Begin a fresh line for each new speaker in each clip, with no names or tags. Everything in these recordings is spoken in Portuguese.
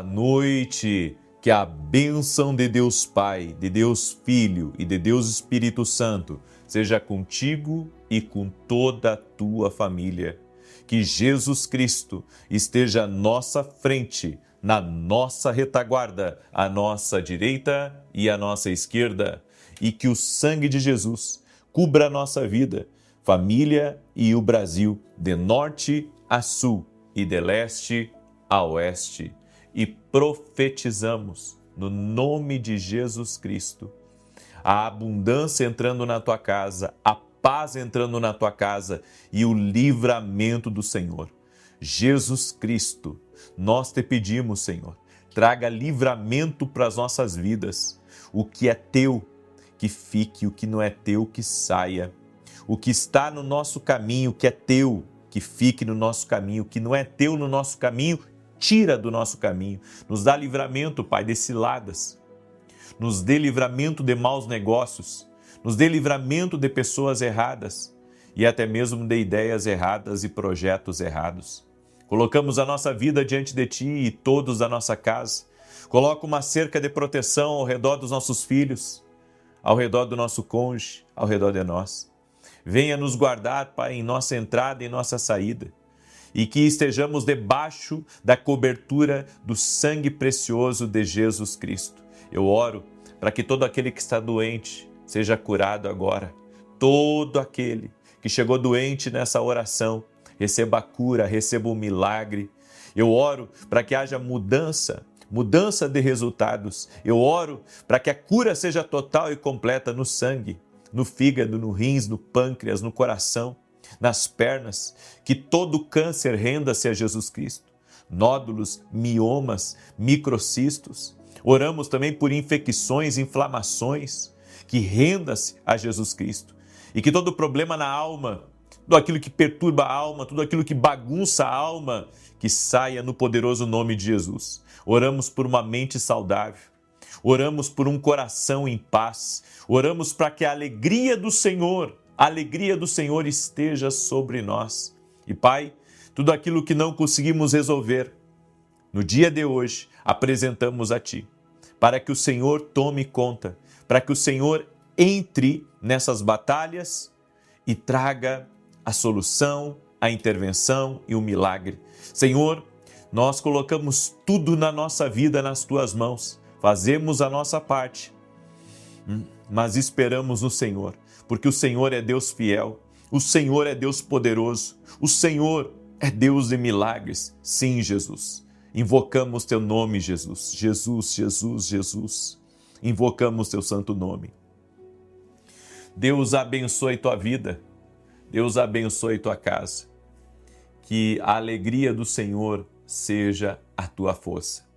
noite. Que a bênção de Deus Pai, de Deus Filho e de Deus Espírito Santo seja contigo e com toda a tua família. Que Jesus Cristo esteja à nossa frente, na nossa retaguarda, à nossa direita e à nossa esquerda. E que o sangue de Jesus cubra a nossa vida, família e o Brasil, de norte a sul e de leste a oeste. E profetizamos, no nome de Jesus Cristo, a abundância entrando na tua casa, a paz entrando na tua casa e o livramento do Senhor. Jesus Cristo, nós te pedimos, Senhor, traga livramento para as nossas vidas. O que é teu, que fique, o que não é teu, que saia. O que está no nosso caminho, o que é teu, que fique no nosso caminho. O que não é teu no nosso caminho, tira do nosso caminho. Nos dá livramento, Pai, de ciladas. Nos dê livramento de maus negócios. Nos dê livramento de pessoas erradas. E até mesmo de ideias erradas e projetos errados. Colocamos a nossa vida diante de Ti e todos da nossa casa. Coloca uma cerca de proteção ao redor dos nossos filhos, ao redor do nosso cônjuge, ao redor de nós. Venha nos guardar, Pai, em nossa entrada e em nossa saída. E que estejamos debaixo da cobertura do sangue precioso de Jesus Cristo. Eu oro para que todo aquele que está doente seja curado agora. Todo aquele que chegou doente nessa oração, receba a cura, receba o milagre. Eu oro para que haja mudança de resultados. Eu oro para que a cura seja total e completa no sangue, no fígado, no rins, no pâncreas, no coração, nas pernas, que todo câncer renda-se a Jesus Cristo. Nódulos, miomas, microcistos. Oramos também por infecções, inflamações, que renda-se a Jesus Cristo. E que todo problema na alma, tudo aquilo que perturba a alma, tudo aquilo que bagunça a alma, que saia no poderoso nome de Jesus. Oramos por uma mente saudável. Oramos por um coração em paz. Oramos para que a alegria do Senhor esteja sobre nós. E Pai, tudo aquilo que não conseguimos resolver, no dia de hoje, apresentamos a Ti, para que o Senhor tome conta, para que o Senhor entre nessas batalhas e traga a solução, a intervenção e o milagre. Senhor, nós colocamos tudo na nossa vida nas Tuas mãos, fazemos a nossa parte, mas esperamos no Senhor, porque o Senhor é Deus fiel, o Senhor é Deus poderoso, o Senhor é Deus de milagres. Sim, Jesus, invocamos Teu nome, Jesus, Jesus, Jesus, Jesus, invocamos Teu santo nome. Deus abençoe tua vida, Deus abençoe tua casa, que a alegria do Senhor seja a tua força.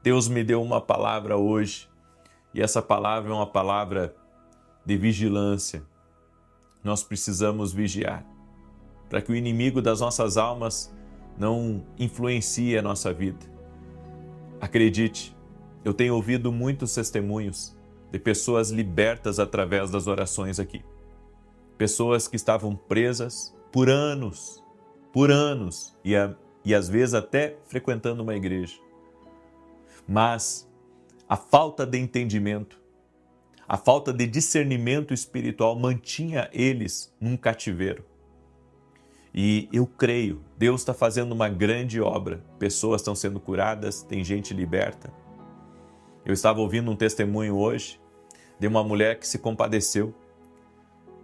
Deus me deu uma palavra hoje, e essa palavra é uma palavra de vigilância. Nós precisamos vigiar, para que o inimigo das nossas almas não influencie a nossa vida. Acredite, eu tenho ouvido muitos testemunhos de pessoas libertas através das orações aqui. Pessoas que estavam presas por anos, e às vezes até frequentando uma igreja. Mas a falta de entendimento, a falta de discernimento espiritual mantinha eles num cativeiro. E eu creio, Deus está fazendo uma grande obra. Pessoas estão sendo curadas, tem gente liberta. Eu estava ouvindo um testemunho hoje de uma mulher que se compadeceu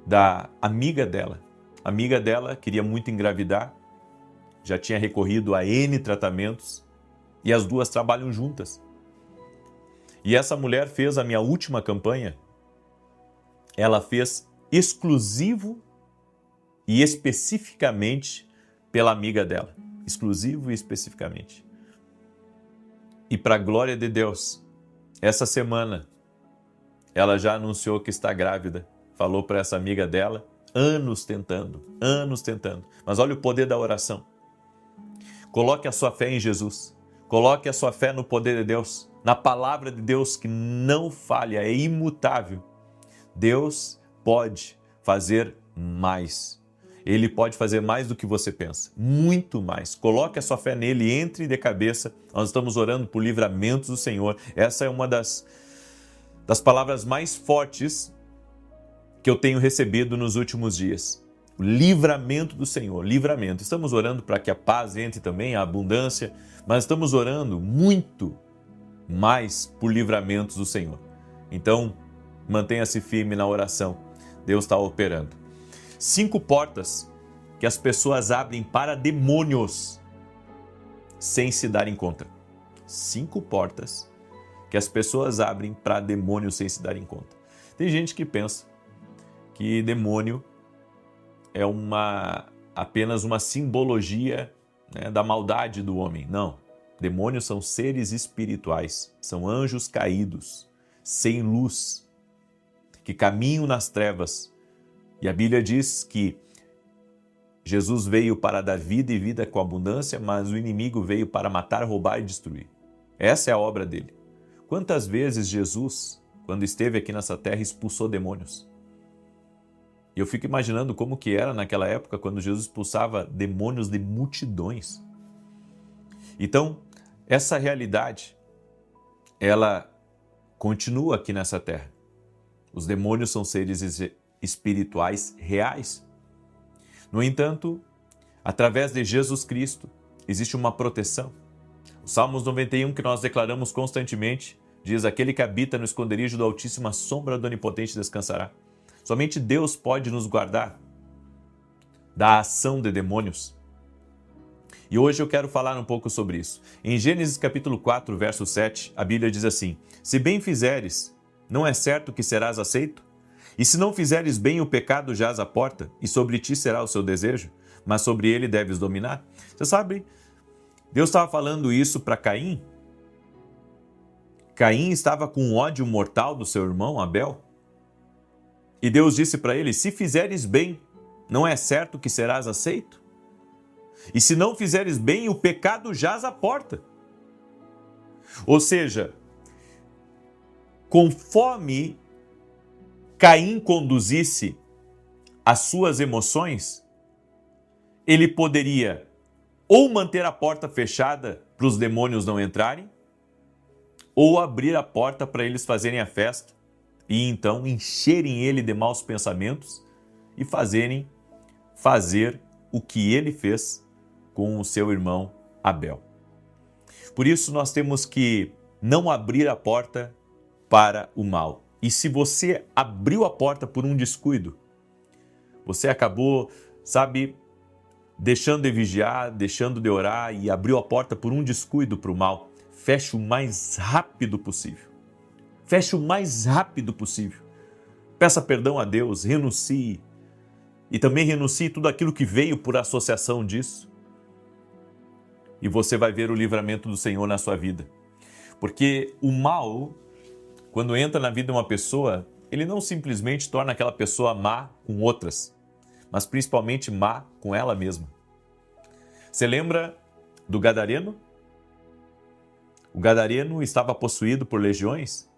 da amiga dela. A amiga dela queria muito engravidar, já tinha recorrido a N tratamentos e as duas trabalham juntas. E essa mulher fez a minha última campanha, ela fez exclusivo e especificamente pela amiga dela. Exclusivo e especificamente. E para a glória de Deus, essa semana ela já anunciou que está grávida. Falou para essa amiga dela, anos tentando. Mas olha o poder da oração. Coloque a sua fé em Jesus. Coloque a sua fé no poder de Deus, na palavra de Deus que não falha, é imutável. Deus pode fazer mais. Ele pode fazer mais do que você pensa, muito mais. Coloque a sua fé nele, entre de cabeça. Nós estamos orando por livramentos do Senhor. Essa é uma das palavras mais fortes que eu tenho recebido nos últimos dias. O livramento do Senhor, livramento. Estamos orando para que a paz entre também, a abundância, mas estamos orando muito mais por livramentos do Senhor. Então, mantenha-se firme na oração. Deus está operando. 5 portas que as pessoas abrem para demônios sem se darem conta. 5 portas que as pessoas abrem para demônios sem se darem conta. Tem gente que pensa que demônio é apenas uma simbologia, né, da maldade do homem. Não. Demônios são seres espirituais, são anjos caídos, sem luz, que caminham nas trevas. E a Bíblia diz que Jesus veio para dar vida e vida com abundância, mas o inimigo veio para matar, roubar e destruir. Essa é a obra dele. Quantas vezes Jesus, quando esteve aqui nessa terra, expulsou demônios? E eu fico imaginando como que era naquela época, quando Jesus expulsava demônios de multidões. Então, essa realidade, ela continua aqui nessa terra. Os demônios são seres espirituais reais. No entanto, através de Jesus Cristo, existe uma proteção. O Salmos 91, que nós declaramos constantemente, diz: aquele que habita no esconderijo do Altíssimo, a sombra do Onipotente descansará. Somente Deus pode nos guardar da ação de demônios. E hoje eu quero falar um pouco sobre isso. Em Gênesis capítulo 4, verso 7, a Bíblia diz assim: se bem fizeres, não é certo que serás aceito? E se não fizeres bem, o pecado jaz à porta, e sobre ti será o seu desejo, mas sobre ele deves dominar. Você sabe, Deus estava falando isso para Caim. Caim estava com ódio mortal do seu irmão Abel. E Deus disse para ele: se fizeres bem, não é certo que serás aceito? E se não fizeres bem, o pecado jaz à porta. Ou seja, conforme Caim conduzisse as suas emoções, ele poderia ou manter a porta fechada para os demônios não entrarem, ou abrir a porta para eles fazerem a festa e então encherem ele de maus pensamentos e fazer o que ele fez com o seu irmão Abel. Por isso nós temos que não abrir a porta para o mal. E se você abriu a porta por um descuido, você acabou, deixando de vigiar, deixando de orar e abriu a porta por um descuido para o mal, feche o mais rápido possível. Feche o mais rápido possível. Peça perdão a Deus, renuncie. E também renuncie tudo aquilo que veio por associação disso. E você vai ver o livramento do Senhor na sua vida. Porque o mal, quando entra na vida de uma pessoa, ele não simplesmente torna aquela pessoa má com outras, mas principalmente má com ela mesma. Você lembra do Gadareno? O Gadareno estava possuído por legiões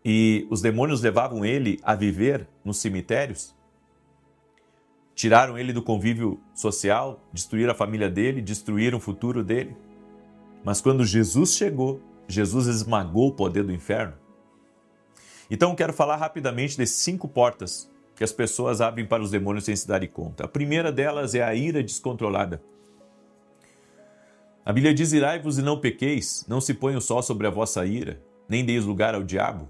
e os demônios levavam ele a viver nos cemitérios. Tiraram ele do convívio social, destruíram a família dele, destruíram o futuro dele. Mas quando Jesus chegou, Jesus esmagou o poder do inferno. Então eu quero falar rapidamente de 5 portas que as pessoas abrem para os demônios sem se darem conta. A primeira delas é a ira descontrolada. A Bíblia diz: irai-vos e não pequeis, não se ponha o sol sobre a vossa ira, nem deis lugar ao diabo.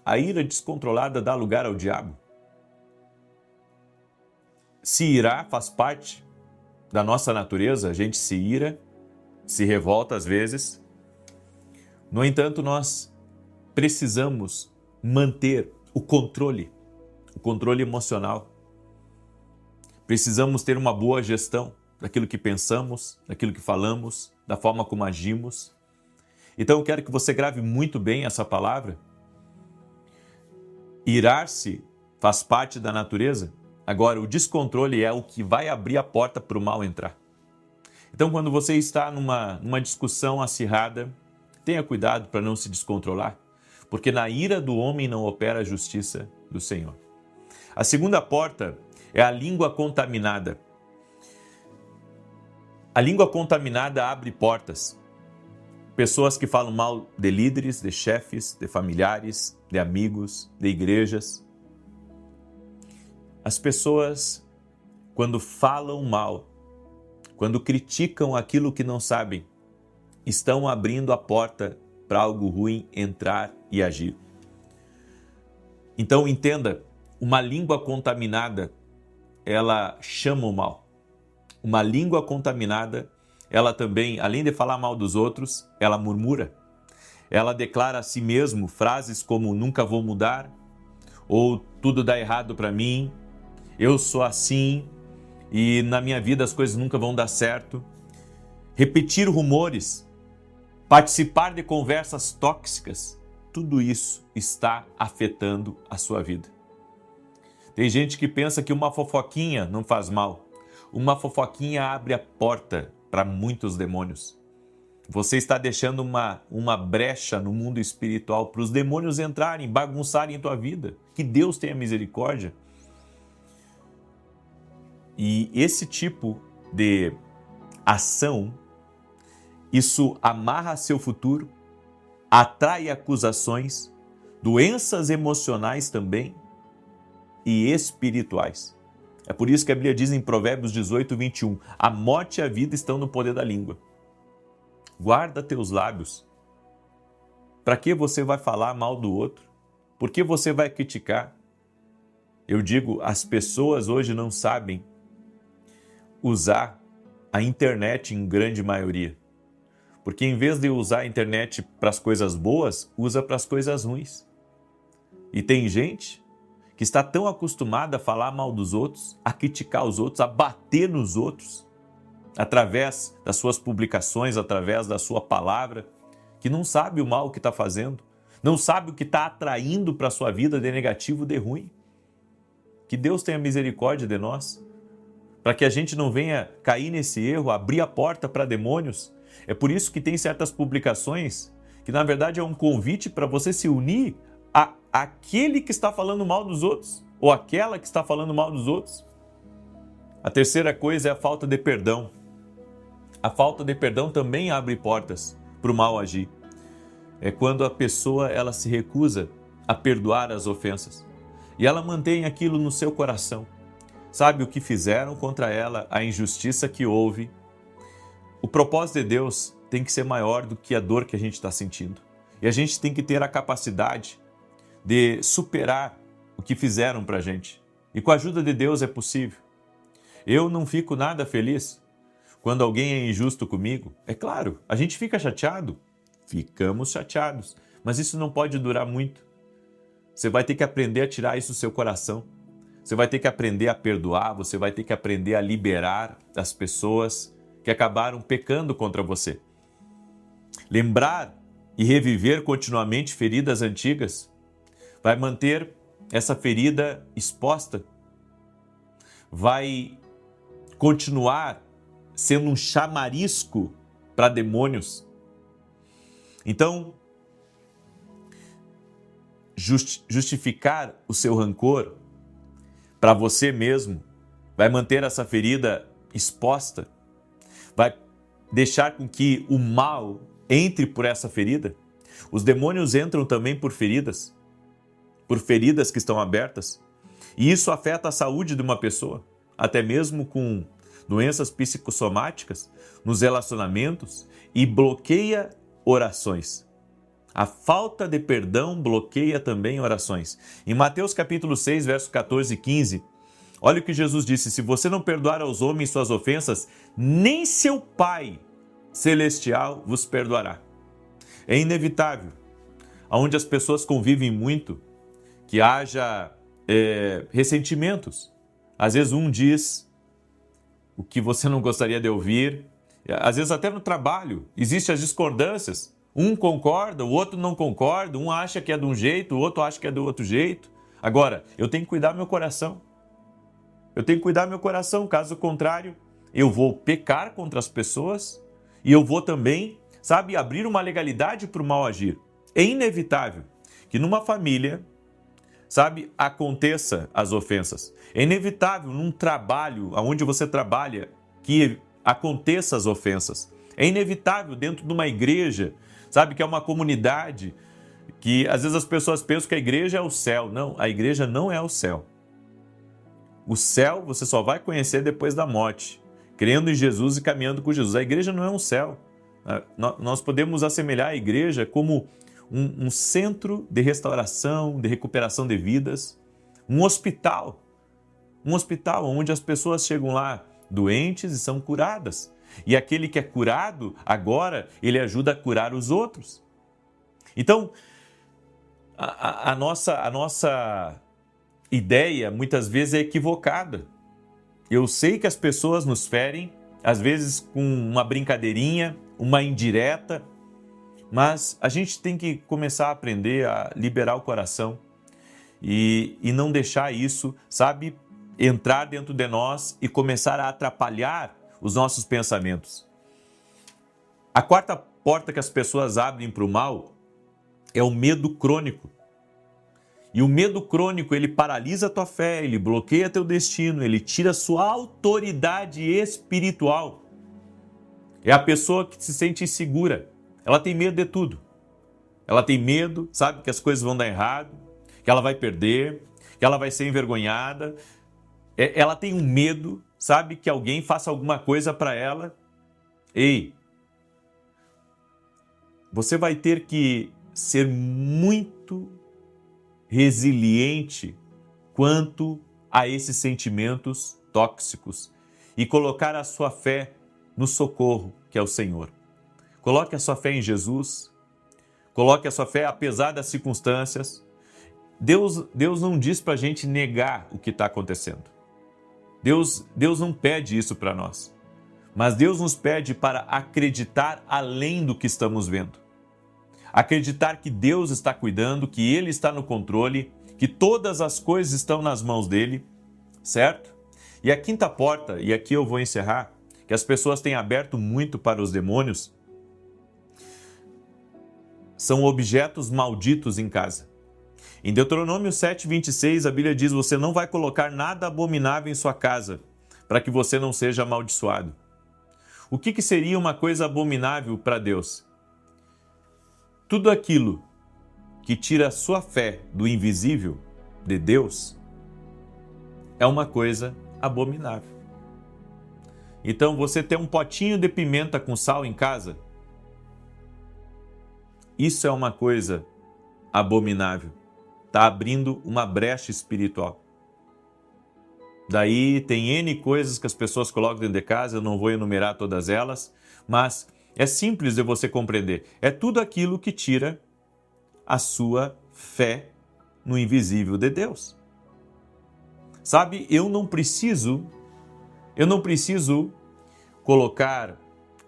A ira descontrolada dá lugar ao diabo. Se irar faz parte da nossa natureza, a gente se ira, se revolta às vezes. No entanto, nós precisamos manter o controle emocional. Precisamos ter uma boa gestão daquilo que pensamos, daquilo que falamos, da forma como agimos. Então eu quero que você grave muito bem essa palavra. Irar-se faz parte da natureza. Agora, o descontrole é o que vai abrir a porta para o mal entrar. Então, quando você está numa discussão acirrada, tenha cuidado para não se descontrolar, porque na ira do homem não opera a justiça do Senhor. A segunda porta é a língua contaminada. A língua contaminada abre portas. Pessoas que falam mal de líderes, de chefes, de familiares, de amigos, de igrejas. As pessoas, quando falam mal, quando criticam aquilo que não sabem, estão abrindo a porta para algo ruim entrar e agir. Então entenda, uma língua contaminada, ela chama o mal. Uma língua contaminada, ela também, além de falar mal dos outros, ela murmura. Ela declara a si mesmo frases como nunca vou mudar, ou tudo dá errado para mim, eu sou assim e na minha vida as coisas nunca vão dar certo. Repetir rumores, participar de conversas tóxicas, tudo isso está afetando a sua vida. Tem gente que pensa que uma fofoquinha não faz mal. Uma fofoquinha abre a porta para muitos demônios. Você está deixando uma brecha no mundo espiritual para os demônios entrarem, bagunçarem a tua vida. Que Deus tenha misericórdia. E esse tipo de ação, isso amarra seu futuro, atrai acusações, doenças emocionais também e espirituais. É por isso que a Bíblia diz em Provérbios 18, 21, a morte e a vida estão no poder da língua. Guarda teus lábios. Para que você vai falar mal do outro? Por que você vai criticar? Eu digo, as pessoas hoje não sabem usar a internet em grande maioria. Porque em vez de usar a internet para as coisas boas, usa para as coisas ruins. E tem gente que está tão acostumada a falar mal dos outros, a criticar os outros, a bater nos outros, através das suas publicações, através da sua palavra, que não sabe o mal que está fazendo, não sabe o que está atraindo para a sua vida de negativo, de ruim. Que Deus tenha misericórdia de nós, para que a gente não venha cair nesse erro, abrir a porta para demônios. É por isso que tem certas publicações que na verdade é um convite para você se unir a aquele que está falando mal dos outros, ou aquela que está falando mal dos outros. A terceira coisa é a falta de perdão. A falta de perdão também abre portas para o mal agir. É quando a pessoa ela se recusa a perdoar as ofensas e ela mantém aquilo no seu coração. Sabe o que fizeram contra ela, a injustiça que houve. O propósito de Deus tem que ser maior do que a dor que a gente está sentindo. E a gente tem que ter a capacidade de superar o que fizeram para a gente. E com a ajuda de Deus é possível. Eu não fico nada feliz quando alguém é injusto comigo. É claro, a gente fica chateado. Ficamos chateados. Mas isso não pode durar muito. Você vai ter que aprender a tirar isso do seu coração. Você vai ter que aprender a perdoar. Você vai ter que aprender a liberar as pessoas que acabaram pecando contra você. Lembrar e reviver continuamente feridas antigas vai manter essa ferida exposta, vai continuar sendo um chamarisco para demônios. Então, justificar o seu rancor para você mesmo vai manter essa ferida exposta, vai deixar com que o mal entre por essa ferida. Os demônios entram também por feridas que estão abertas. E isso afeta a saúde de uma pessoa, até mesmo com doenças psicossomáticas, nos relacionamentos, e bloqueia orações. A falta de perdão bloqueia também orações. Em Mateus capítulo 6, verso 14 e 15, olha o que Jesus disse: se você não perdoar aos homens suas ofensas, nem seu Pai Celestial vos perdoará. É inevitável, onde as pessoas convivem muito, que haja ressentimentos. Às vezes um diz o que você não gostaria de ouvir, às vezes até no trabalho, existem as discordâncias. Um concorda, o outro não concorda, um acha que é de um jeito, o outro acha que é do outro jeito. Agora, eu tenho que cuidar meu coração. Eu tenho que cuidar meu coração, caso contrário, eu vou pecar contra as pessoas e eu vou também, abrir uma legalidade para o mal agir. É inevitável que numa família, sabe, aconteça as ofensas. É inevitável num trabalho, onde você trabalha, que aconteça as ofensas. É inevitável dentro de uma igreja, sabe, que é uma comunidade, que às vezes as pessoas pensam que a igreja é o céu. Não, a igreja não é o céu. O céu você só vai conhecer depois da morte, crendo em Jesus e caminhando com Jesus. A igreja não é um céu. Nós podemos assemelhar a igreja como um centro de restauração, de recuperação de vidas, um hospital onde as pessoas chegam lá doentes e são curadas. E aquele que é curado, agora, ele ajuda a curar os outros. Então, a nossa ideia muitas vezes é equivocada. Eu sei que as pessoas nos ferem, às vezes com uma brincadeirinha, uma indireta, mas a gente tem que começar a aprender a liberar o coração e não deixar isso, sabe, entrar dentro de nós e começar a atrapalhar os nossos pensamentos. A quarta porta que as pessoas abrem para o mal é o medo crônico. E o medo crônico, ele paralisa a tua fé, ele bloqueia teu destino, ele tira a sua autoridade espiritual. É a pessoa que se sente insegura. Ela tem medo de tudo. Ela tem medo, sabe, que as coisas vão dar errado, que ela vai perder, que ela vai ser envergonhada. Ela tem um medo, sabe, que alguém faça alguma coisa para ela. Ei, você vai ter que ser muito resiliente quanto a esses sentimentos tóxicos e colocar a sua fé no socorro, que é o Senhor. Coloque a sua fé em Jesus, coloque a sua fé apesar das circunstâncias. Deus não diz para a gente negar o que está acontecendo. Deus não pede isso para nós, mas Deus nos pede para acreditar além do que estamos vendo. Acreditar que Deus está cuidando, que Ele está no controle, que todas as coisas estão nas mãos dEle, certo? E a quinta porta, e aqui eu vou encerrar, que as pessoas têm aberto muito para os demônios, são objetos malditos em casa. Em Deuteronômio 7:26, a Bíblia diz: você não vai colocar nada abominável em sua casa, para que você não seja amaldiçoado. O que seria uma coisa abominável para Deus? Tudo aquilo que tira a sua fé do invisível, de Deus, é uma coisa abominável. Então, você ter um potinho de pimenta com sal em casa, isso é uma coisa abominável. Está abrindo uma brecha espiritual. Daí tem N coisas que as pessoas colocam dentro de casa, eu não vou enumerar todas elas, mas é simples de você compreender. É tudo aquilo que tira a sua fé no invisível de Deus. Sabe, eu não preciso colocar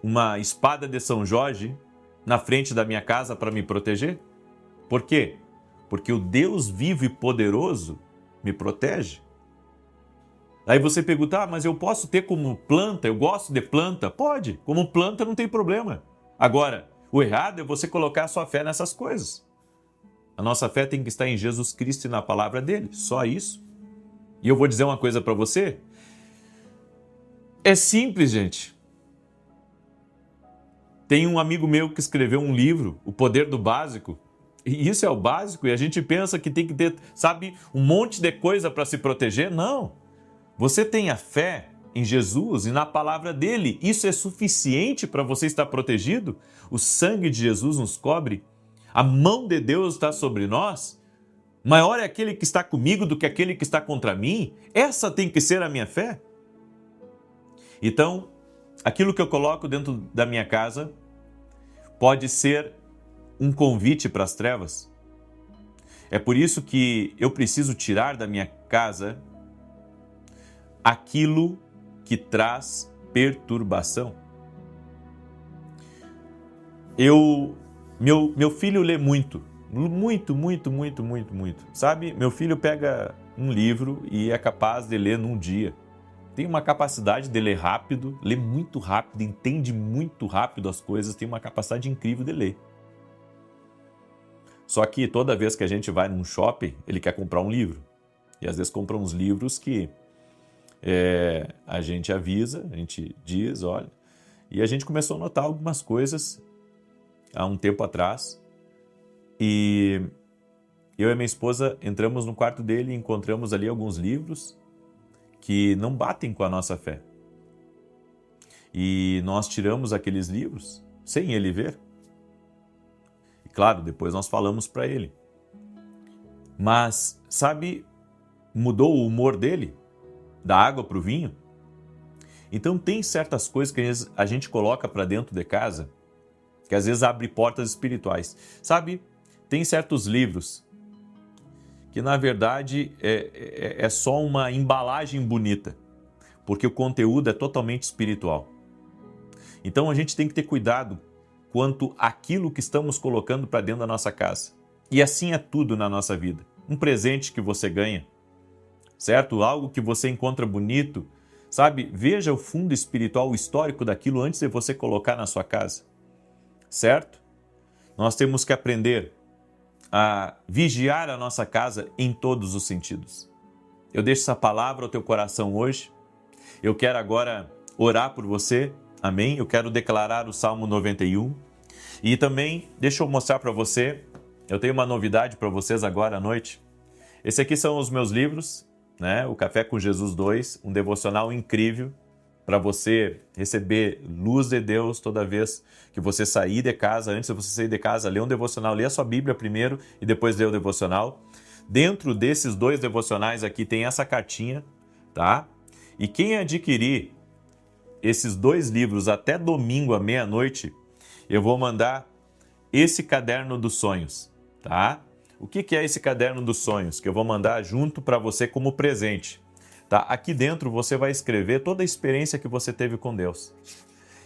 uma espada de São Jorge na frente da minha casa para me proteger. Por quê? Porque o Deus vivo e poderoso me protege. Aí você pergunta, mas eu posso ter como planta? Eu gosto de planta? Pode, como planta não tem problema. Agora, o errado é você colocar a sua fé nessas coisas. A nossa fé tem que estar em Jesus Cristo e na palavra dele, só isso. E eu vou dizer uma coisa para você. É simples, gente. Tem um amigo meu que escreveu um livro, O Poder do Básico. E isso é o básico, e a gente pensa que tem que ter, sabe, um monte de coisa para se proteger. Não. Você tem a fé em Jesus e na palavra dele. Isso é suficiente para você estar protegido? O sangue de Jesus nos cobre. A mão de Deus está sobre nós. Maior é aquele que está comigo do que aquele que está contra mim. Essa tem que ser a minha fé. Então, aquilo que eu coloco dentro da minha casa pode ser um convite para as trevas. É por isso que eu preciso tirar da minha casa aquilo que traz perturbação. Meu filho lê muito. Sabe, meu filho pega um livro e é capaz de ler num dia. Tem uma capacidade de ler rápido, lê muito rápido, entende muito rápido as coisas, tem uma capacidade incrível de ler. Só que toda vez que a gente vai num shopping, ele quer comprar um livro. E às vezes compra uns livros que a gente avisa, a gente diz, olha. E a gente começou a notar algumas coisas há um tempo atrás. E eu e minha esposa entramos no quarto dele e encontramos ali alguns livros que não batem com a nossa fé. E nós tiramos aqueles livros sem ele ver. E claro, depois nós falamos para ele. Mas, sabe, mudou o humor dele, da água para o vinho. Então tem certas coisas que a gente coloca para dentro de casa, que às vezes abre portas espirituais. Sabe, tem certos livros que na verdade é só uma embalagem bonita, porque o conteúdo é totalmente espiritual. Então a gente tem que ter cuidado quanto àquilo que estamos colocando para dentro da nossa casa. E assim é tudo na nossa vida. Um presente que você ganha, certo? Algo que você encontra bonito, sabe? Veja o fundo espiritual, o histórico daquilo antes de você colocar na sua casa, certo? Nós temos que aprender a vigiar a nossa casa em todos os sentidos. Eu deixo essa palavra ao teu coração hoje. Eu quero agora orar por você, amém? Eu quero declarar o Salmo 91. E também, deixa eu mostrar para você, eu tenho uma novidade para vocês agora à noite. Esse aqui são os meus livros, né? O Café com Jesus 2, um devocional incrível para você receber luz de Deus toda vez que você sair de casa. Antes de você sair de casa, lê um devocional, lê a sua Bíblia primeiro e depois lê o devocional. Dentro desses 2 devocionais aqui tem essa cartinha, tá? E quem adquirir esses 2 livros até domingo à meia-noite, eu vou mandar esse caderno dos sonhos, tá? O que é esse caderno dos sonhos? Que eu vou mandar junto para você como presente. Tá? Aqui dentro você vai escrever toda a experiência que você teve com Deus.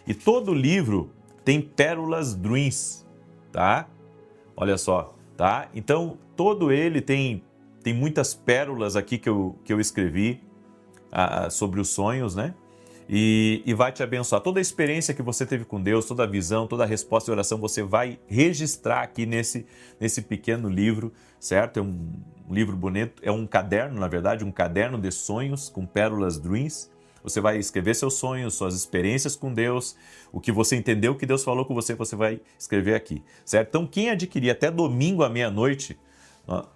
E todo livro tem pérolas druins, tá? Olha só, tá? Então, todo ele tem muitas pérolas aqui que eu escrevi sobre os sonhos, né? E vai te abençoar. Toda a experiência que você teve com Deus, toda a visão, toda a resposta de oração, você vai registrar aqui nesse pequeno livro, certo? É um livro bonito, é um caderno, na verdade, um caderno de sonhos com pérolas druins. Você vai escrever seus sonhos, suas experiências com Deus, o que você entendeu, o que Deus falou com você, você vai escrever aqui, certo? Então, quem adquirir até domingo à meia-noite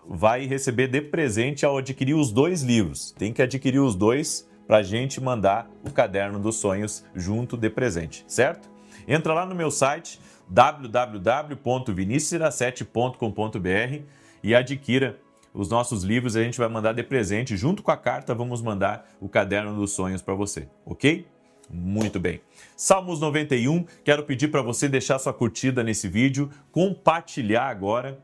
vai receber de presente ao adquirir os 2 livros. Tem que adquirir os 2 para a gente mandar o caderno dos sonhos junto de presente, certo? Entra lá no meu site www.vinicius17.com.br e adquira os nossos livros. A gente vai mandar de presente, junto com a carta, vamos mandar o caderno dos sonhos para você, ok? Muito bem. Salmos 91, quero pedir para você deixar sua curtida nesse vídeo, compartilhar agora.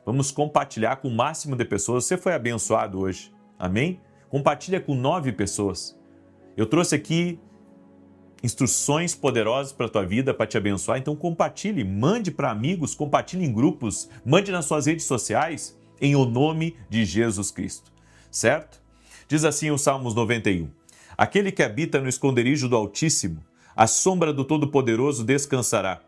Vamos compartilhar com o máximo de pessoas. Você foi abençoado hoje, amém? Compartilha com 9 pessoas. Eu trouxe aqui instruções poderosas para a tua vida, para te abençoar. Então compartilhe, mande para amigos, compartilhe em grupos, mande nas suas redes sociais, em o nome de Jesus Cristo, certo? Diz assim o Salmos 91. Aquele que habita no esconderijo do Altíssimo, à sombra do Todo-Poderoso descansará.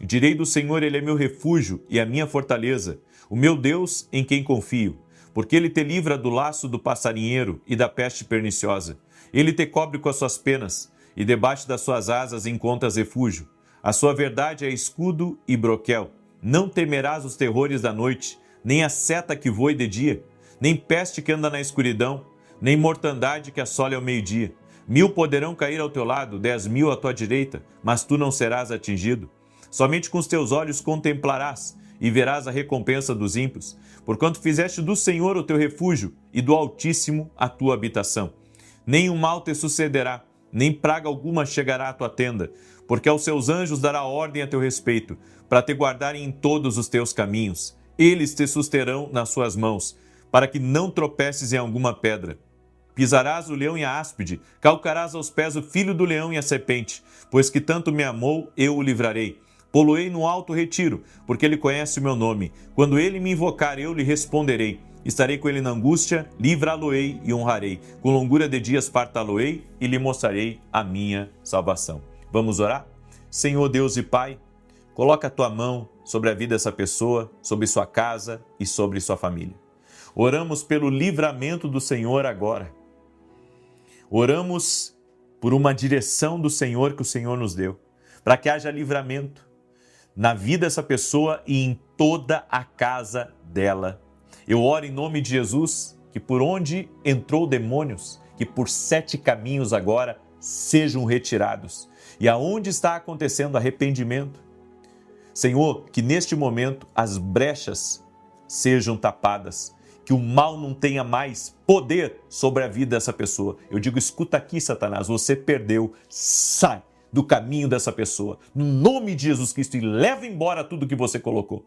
Direi do Senhor, ele é meu refúgio e a minha fortaleza, o meu Deus em quem confio. Porque ele te livra do laço do passarinheiro e da peste perniciosa. Ele te cobre com as suas penas, e debaixo das suas asas encontras refúgio. A sua verdade é escudo e broquel. Não temerás os terrores da noite, nem a seta que voe de dia, nem peste que anda na escuridão, nem mortandade que assole ao meio-dia. 1000 poderão cair ao teu lado, 10.000 à tua direita, mas tu não serás atingido. Somente com os teus olhos contemplarás e verás a recompensa dos ímpios, porquanto fizeste do Senhor o teu refúgio e do Altíssimo a tua habitação. Nenhum mal te sucederá, nem praga alguma chegará à tua tenda, porque aos seus anjos dará ordem a teu respeito, para te guardarem em todos os teus caminhos. Eles te susterão nas suas mãos, para que não tropeces em alguma pedra. Pisarás o leão e a áspide, calcarás aos pés o filho do leão e a serpente, pois que tanto me amou, eu o livrarei. Poloei no alto retiro, porque ele conhece o meu nome. Quando ele me invocar, eu lhe responderei. Estarei com ele na angústia, livrá-lo-ei e honrarei. Com longura de dias fartá-lo-ei e lhe mostrarei a minha salvação. Vamos orar? Senhor Deus e Pai, coloca a tua mão sobre a vida dessa pessoa, sobre sua casa e sobre sua família. Oramos pelo livramento do Senhor agora. Oramos por uma direção do Senhor que o Senhor nos deu, para que haja livramento na vida dessa pessoa e em toda a casa dela. Eu oro em nome de Jesus que por onde entrou demônios, que por 7 caminhos agora sejam retirados. E aonde está acontecendo arrependimento, Senhor, que neste momento as brechas sejam tapadas, que o mal não tenha mais poder sobre a vida dessa pessoa. Eu digo, escuta aqui, Satanás, você perdeu, sai do caminho dessa pessoa, no nome de Jesus Cristo, e leva embora tudo que você colocou.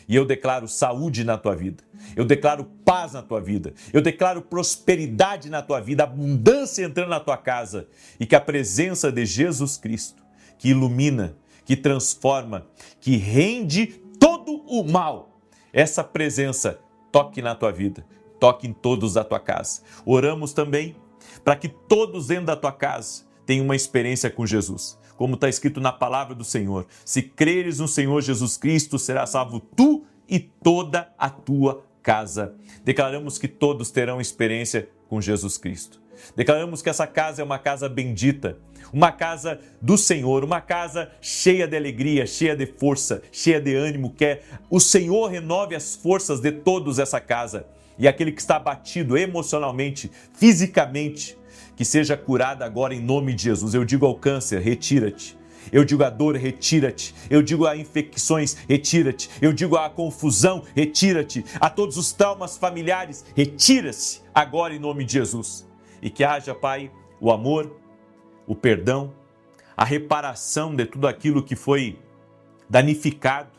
E eu declaro saúde na tua vida, eu declaro paz na tua vida, eu declaro prosperidade na tua vida, abundância entrando na tua casa, e que a presença de Jesus Cristo, que ilumina, que transforma, que rende todo o mal, essa presença toque na tua vida, toque em todos da tua casa. Oramos também para que todos dentro da tua casa tenham uma experiência com Jesus. Como está escrito na palavra do Senhor, se creres no Senhor Jesus Cristo, serás salvo tu e toda a tua casa. Declaramos que todos terão experiência com Jesus Cristo. Declaramos que essa casa é uma casa bendita, uma casa do Senhor, uma casa cheia de alegria, cheia de força, cheia de ânimo, que o Senhor renove as forças de todos essa casa. E aquele que está abatido emocionalmente, fisicamente, que seja curado agora em nome de Jesus. Eu digo ao câncer, retira-te. Eu digo à dor, retira-te. Eu digo a infecções, retira-te. Eu digo à confusão, retira-te. A todos os traumas familiares, retira-se agora em nome de Jesus. E que haja, Pai, o amor, o perdão, a reparação de tudo aquilo que foi danificado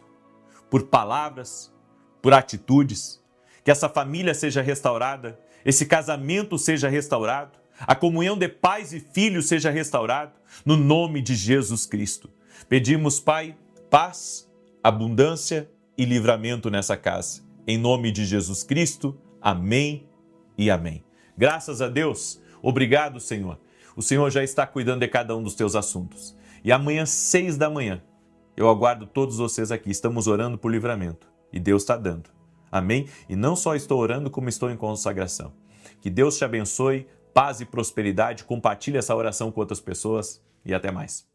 por palavras, por atitudes. Que essa família seja restaurada, esse casamento seja restaurado, a comunhão de pais e filhos seja restaurado, no nome de Jesus Cristo. Pedimos, Pai, paz, abundância e livramento nessa casa. Em nome de Jesus Cristo, amém e amém. Graças a Deus, obrigado, Senhor. O Senhor já está cuidando de cada um dos teus assuntos. E amanhã, 6 da manhã, eu aguardo todos vocês aqui. Estamos orando por livramento e Deus está dando. Amém? E não só estou orando, como estou em consagração. Que Deus te abençoe, paz e prosperidade. Compartilhe essa oração com outras pessoas e até mais.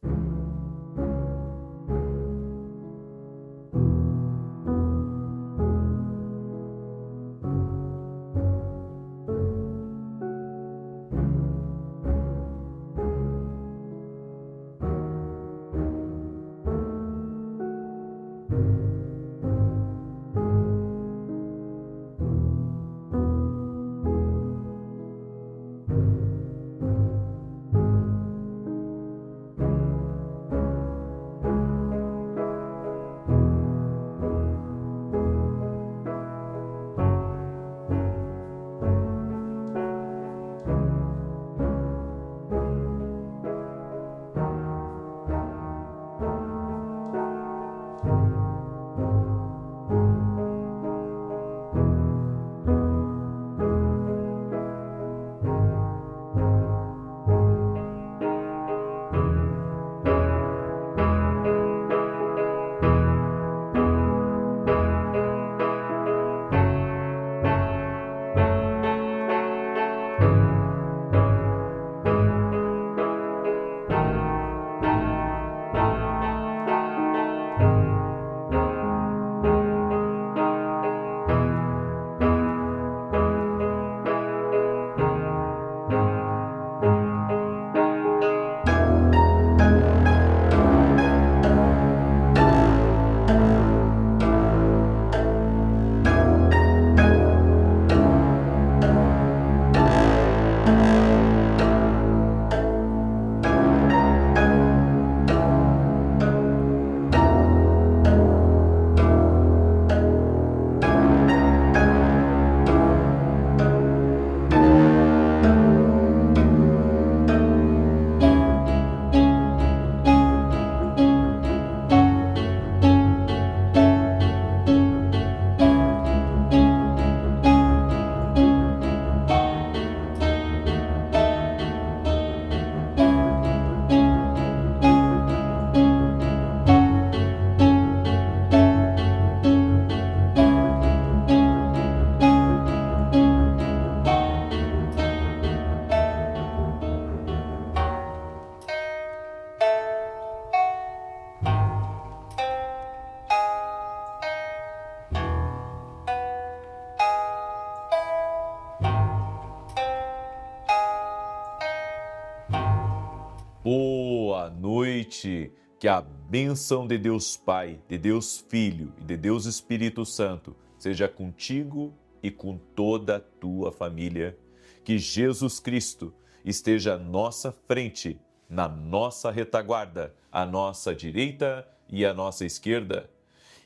noite. Que a bênção de Deus Pai, de Deus Filho e de Deus Espírito Santo seja contigo e com toda a tua família. Que Jesus Cristo esteja à nossa frente, na nossa retaguarda, à nossa direita e à nossa esquerda.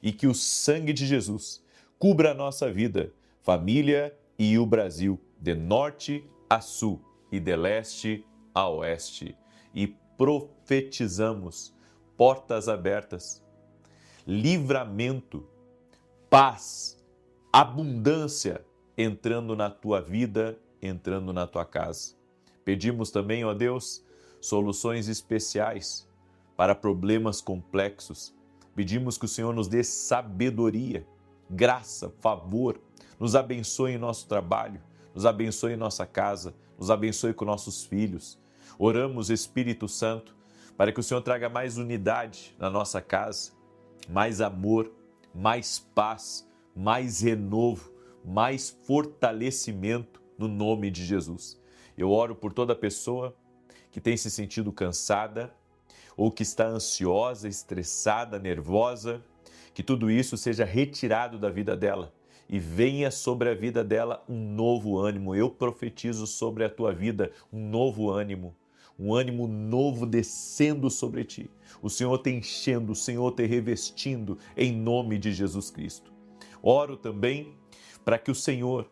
E que o sangue de Jesus cubra a nossa vida, família e o Brasil, de norte a sul e de leste a oeste. E profetizamos portas abertas, livramento, paz, abundância entrando na tua vida, entrando na tua casa. Pedimos também, ó Deus, soluções especiais para problemas complexos. Pedimos que o Senhor nos dê sabedoria, graça, favor, nos abençoe em nosso trabalho, nos abençoe em nossa casa, nos abençoe com nossos filhos. Oramos, Espírito Santo, para que o Senhor traga mais unidade na nossa casa, mais amor, mais paz, mais renovo, mais fortalecimento no nome de Jesus. Eu oro por toda pessoa que tem se sentido cansada ou que está ansiosa, estressada, nervosa, que tudo isso seja retirado da vida dela e venha sobre a vida dela um novo ânimo. Eu profetizo sobre a tua vida um novo ânimo. Um ânimo novo descendo sobre ti. O Senhor te enchendo, o Senhor te revestindo em nome de Jesus Cristo. Oro também para que o Senhor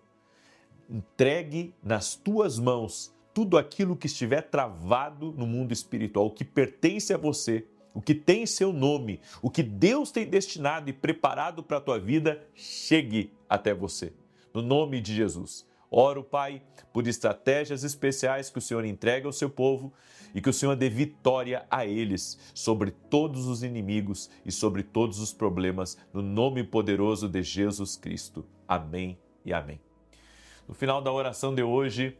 entregue nas tuas mãos tudo aquilo que estiver travado no mundo espiritual, o que pertence a você, o que tem seu nome, o que Deus tem destinado e preparado para a tua vida, chegue até você. No nome de Jesus. Oro, Pai, por estratégias especiais que o Senhor entrega ao seu povo e que o Senhor dê vitória a eles sobre todos os inimigos e sobre todos os problemas, no nome poderoso de Jesus Cristo. Amém e amém. No final da oração de hoje,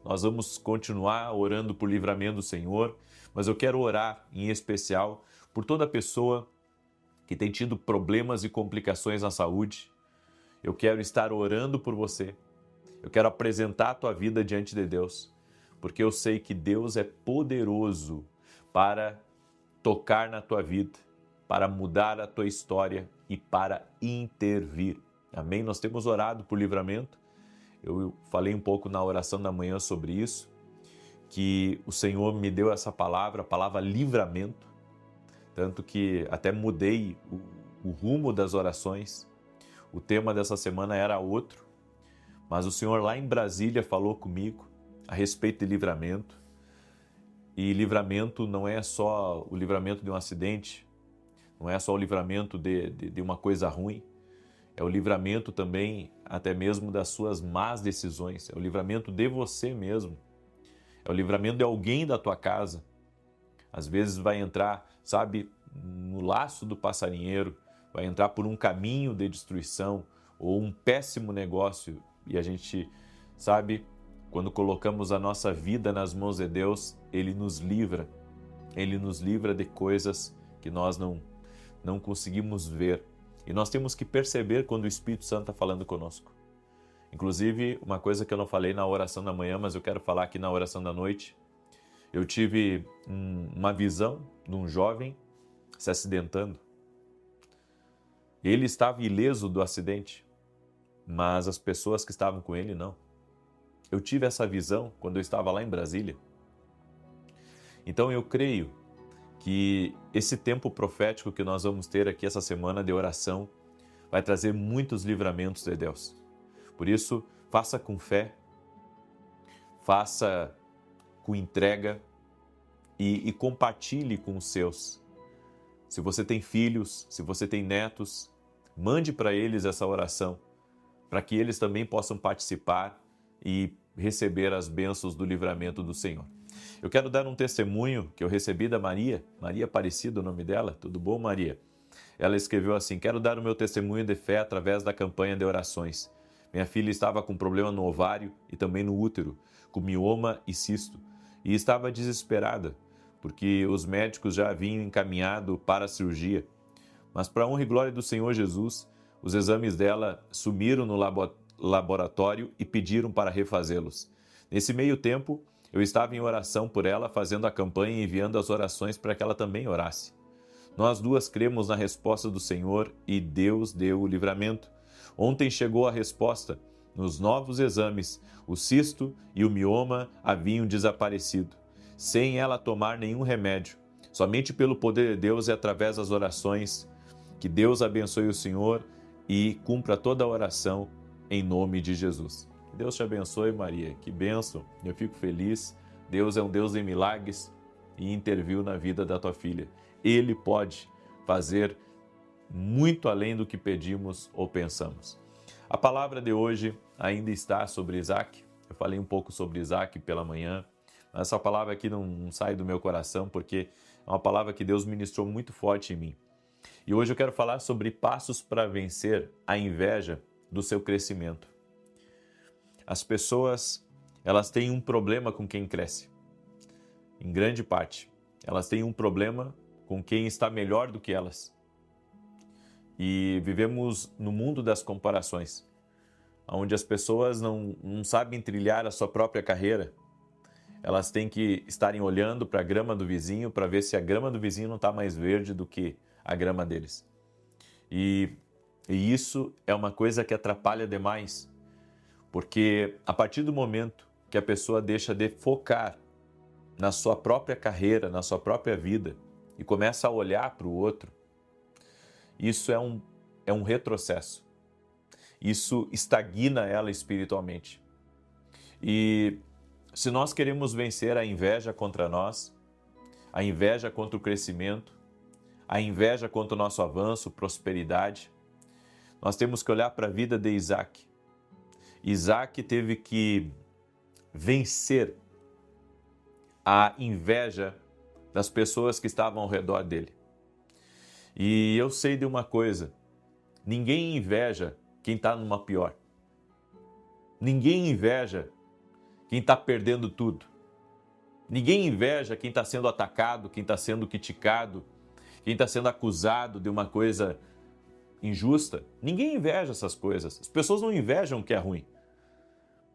nós vamos continuar orando por livramento do Senhor, mas eu quero orar em especial por toda pessoa que tem tido problemas e complicações na saúde. Eu quero estar orando por você. Eu quero apresentar a tua vida diante de Deus, porque eu sei que Deus é poderoso para tocar na tua vida, para mudar a tua história e para intervir. Amém? Nós temos orado por livramento. Eu falei um pouco na oração da manhã sobre isso, que o Senhor me deu essa palavra, a palavra livramento, tanto que até mudei o rumo das orações. O tema dessa semana era outro, mas o Senhor lá em Brasília falou comigo a respeito de livramento. E livramento não é só o livramento de um acidente, não é só o livramento de uma coisa ruim, é o livramento também até mesmo das suas más decisões, é o livramento de você mesmo, é o livramento de alguém da tua casa. Às vezes vai entrar, sabe, no laço do passarinheiro, vai entrar por um caminho de destruição ou um péssimo negócio. E a gente sabe, quando colocamos a nossa vida nas mãos de Deus, Ele nos livra de coisas que nós não conseguimos ver. E nós temos que perceber quando o Espírito Santo está falando conosco. Inclusive, uma coisa que eu não falei na oração da manhã, mas eu quero falar aqui na oração da noite. Eu tive uma visão de um jovem se acidentando. Ele estava ileso do acidente, mas as pessoas que estavam com ele não. Eu tive essa visão quando eu estava lá em Brasília. Então eu creio que esse tempo profético que nós vamos ter aqui essa semana de oração vai trazer muitos livramentos de Deus. Por isso, faça com fé, faça com entrega e compartilhe com os seus. Se você tem filhos, se você tem netos, mande para eles essa oração, para que eles também possam participar e receber as bênçãos do livramento do Senhor. Eu quero dar um testemunho que eu recebi da Maria Aparecida, o nome dela. Tudo bom, Maria? Ela escreveu assim: quero dar o meu testemunho de fé através da campanha de orações. Minha filha estava com problema no ovário e também no útero, com mioma e cisto, e estava desesperada, porque os médicos já haviam encaminhado para a cirurgia. Mas para a honra e glória do Senhor Jesus, os exames dela sumiram no laboratório e pediram para refazê-los. Nesse meio tempo, Eu estava em oração por ela, fazendo a campanha e enviando as orações para que ela também orasse. Nós duas cremos na resposta do Senhor e Deus deu o livramento. Ontem chegou a resposta. Nos novos exames, o cisto e o mioma haviam desaparecido, sem ela tomar nenhum remédio. Somente pelo poder de Deus e através das orações. Que Deus abençoe o Senhor e cumpra toda a oração em nome de Jesus. Que Deus te abençoe, Maria. Que bênção. Eu fico feliz. Deus é um Deus de milagres e interviu na vida da tua filha. Ele pode fazer muito além do que pedimos ou pensamos. A palavra de hoje ainda está sobre Isaac. Eu falei um pouco sobre Isaac pela manhã. Mas essa palavra aqui não sai do meu coração porque é uma palavra que Deus ministrou muito forte em mim. E hoje eu quero falar sobre passos para vencer a inveja do seu crescimento. As pessoas, elas têm um problema com quem cresce. Em grande parte, elas têm um problema com quem está melhor do que elas. E vivemos no mundo das comparações, onde as pessoas não sabem trilhar a sua própria carreira. Elas têm que estarem olhando para a grama do vizinho para ver se a grama do vizinho não está mais verde do que a grama deles. E isso é uma coisa que atrapalha demais, porque a partir do momento que a pessoa deixa de focar na sua própria carreira, na sua própria vida, e começa a olhar para o outro, isso é um retrocesso. Isso estagna ela espiritualmente. E se nós queremos vencer a inveja contra nós, a inveja contra o crescimento, a inveja contra o nosso avanço, prosperidade, nós temos que olhar para a vida de Isaac. Isaac teve que vencer a inveja das pessoas que estavam ao redor dele. E eu sei de uma coisa, ninguém inveja quem está numa pior. Ninguém inveja quem está perdendo tudo. Ninguém inveja quem está sendo atacado, quem está sendo criticado, quem está sendo acusado de uma coisa injusta. Ninguém inveja essas coisas. As pessoas não invejam o que é ruim.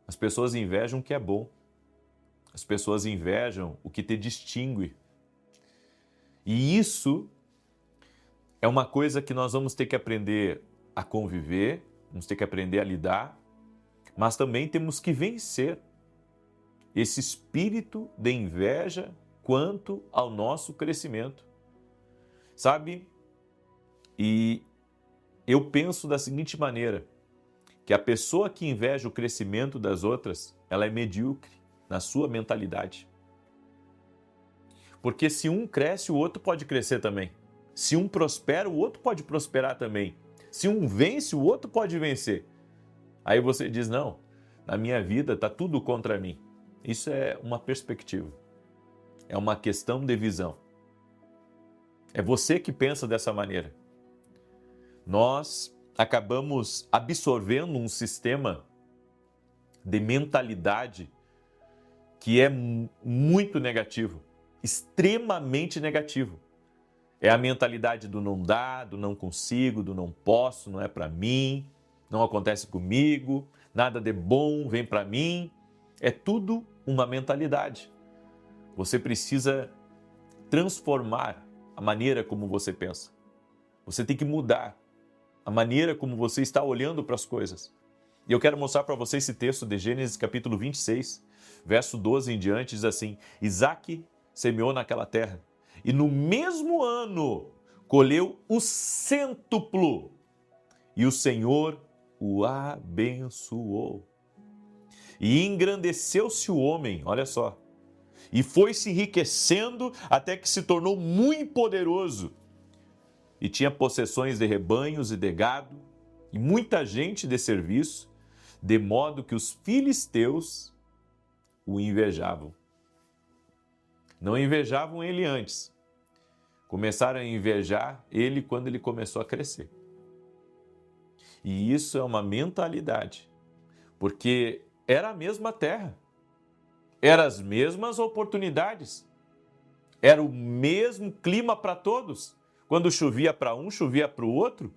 As pessoas invejam o que é bom. As pessoas invejam o que te distingue. E isso é uma coisa que nós vamos ter que aprender a conviver, vamos ter que aprender a lidar, mas também temos que vencer esse espírito de inveja quanto ao nosso crescimento. Sabe? E eu penso da seguinte maneira, que a pessoa que inveja o crescimento das outras, ela é medíocre na sua mentalidade. Porque se um cresce, o outro pode crescer também. Se um prospera, o outro pode prosperar também. Se um vence, o outro pode vencer. Aí você diz, não, na minha vida está tudo contra mim. Isso é uma perspectiva. É uma questão de visão. É você que pensa dessa maneira. Nós acabamos absorvendo um sistema de mentalidade que é muito negativo, extremamente negativo. É a mentalidade do não dá, do não consigo, do não posso, não é para mim, não acontece comigo, nada de bom vem para mim. É tudo uma mentalidade. Você precisa transformar a maneira como você pensa. Você tem que mudar a maneira como você está olhando para as coisas. E eu quero mostrar para você esse texto de Gênesis capítulo 26, verso 12 em diante, diz assim: Isaac semeou naquela terra, e no mesmo ano colheu o cêntuplo, e o Senhor o abençoou. E engrandeceu-se o homem, olha só, e foi se enriquecendo até que se tornou muito poderoso. E tinha possessões de rebanhos e de gado, e muita gente de serviço, de modo que os filisteus o invejavam. Não invejavam ele antes. Começaram a invejar ele quando ele começou a crescer. E isso é uma mentalidade, porque era a mesma terra, eram as mesmas oportunidades, era o mesmo clima para todos. Quando chovia para um, chovia para o outro.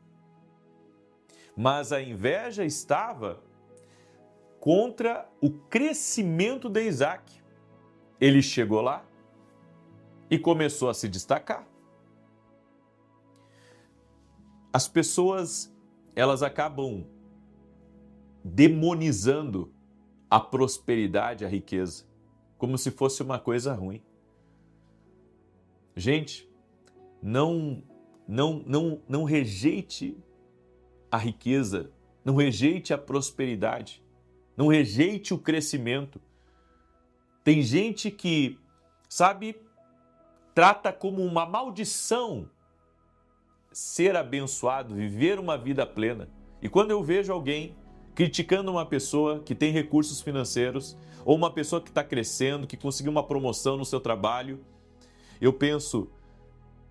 Mas a inveja estava contra o crescimento de Isaac. ele chegou lá e começou a se destacar. As pessoas, elas acabam demonizando a prosperidade, a riqueza, como se fosse uma coisa ruim. Gente, não rejeite a riqueza, não rejeite a prosperidade, não rejeite o crescimento. Tem gente que, sabe, trata como uma maldição ser abençoado, viver uma vida plena. E quando eu vejo alguém criticando uma pessoa que tem recursos financeiros, ou uma pessoa que está crescendo, que conseguiu uma promoção no seu trabalho, eu penso,